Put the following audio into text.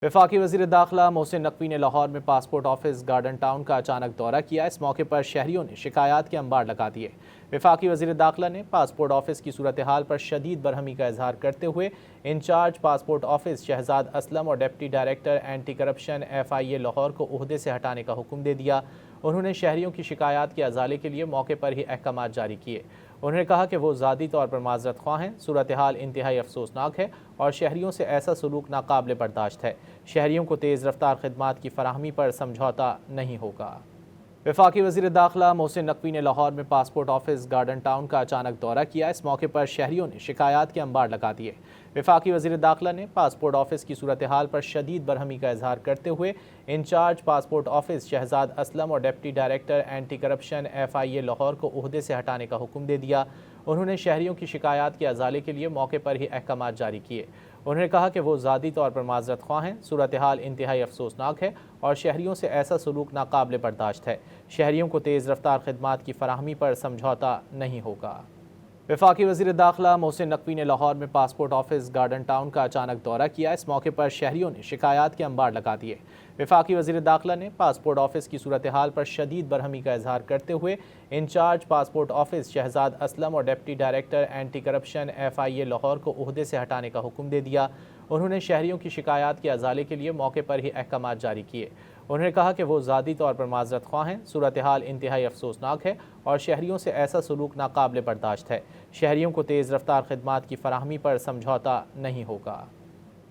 وفاقی وزیر داخلہ محسن نقوی نے لاہور میں پاسپورٹ آفس گارڈن ٹاؤن کا اچانک دورہ کیا۔ اس موقع پر شہریوں نے شکایات کے انبار لگا دیے۔ وفاقی وزیر داخلہ نے پاسپورٹ آفس کی صورتحال پر شدید برہمی کا اظہار کرتے ہوئے incharge passport office Shahzad Aslam اور deputy director anti corruption FIA Lahore کو عہدے سے ہٹانے کا حکم دے دیا۔ انہوں نے شہریوں کی شکایات کے ازالے کے لیے موقع پر ہی احکامات جاری کیے۔ انہوں نے کہا کہ وہ ذاتی طور پر معذرت خواہ ہیں۔ صورتحال انتہائی افسوسناک ہے اور شہریوں سے ایسا سلوک ناقابل برداشت ہے۔ شہریوں کو تیز رفتار خدمات کی فراہمی پر سمجھوتا نہیں ہوگا۔ وفاقی وزیر داخلہ محسن نقوی نے لاہور میں پاسپورٹ آفس گارڈن ٹاؤن کا اچانک دورہ کیا۔ اس موقع پر شہریوں نے شکایات کے انبار لگا دیے۔ وفاقی وزیر داخلہ نے پاسپورٹ آفس کی صورتحال پر شدید برہمی کا اظہار کرتے ہوئے incharge passport office Shahzad Aslam اور deputy director anti corruption FIA Lahore کو عہدے سے ہٹانے کا حکم دے دیا۔ انہوں نے شہریوں کی شکایات کے ازالے کے لیے موقع پر ہی احکامات جاری کیے۔ انہوں نے کہا کہ وہ ذاتی طور پر معذرت خواہ ہیں۔ صورتحال انتہائی افسوسناک ہے اور شہریوں سے ایسا سلوک ناقابل برداشت ہے۔ شہریوں کو تیز رفتار خدمات کی فراہمی پر سمجھوتا نہیں ہوگا۔ وفاقی وزیر داخلہ محسن نقوی نے لاہور میں پاسپورٹ آفس گارڈن ٹاؤن کا اچانک دورہ کیا۔ اس موقع پر شہریوں نے شکایات کے انبار لگا دیے۔ وفاقی وزیر داخلہ نے پاسپورٹ آفس کی صورتحال پر شدید برہمی کا اظہار کرتے ہوئے incharge passport office Shahzad Aslam اور deputy director anti corruption FIA Lahore کو عہدے سے ہٹانے کا حکم دے دیا۔ انہوں نے شہریوں کی شکایات کے ازالے کے لیے موقع پر ہی احکامات جاری کیے۔ انہوں نے کہا کہ وہ ذاتی طور پر معذرت خواہ ہیں۔ صورتحال انتہائی افسوسناک ہے اور شہریوں سے ایسا سلوک ناقابل برداشت ہے۔ شہریوں کو تیز رفتار خدمات کی فراہمی پر سمجھوتا نہیں ہوگا۔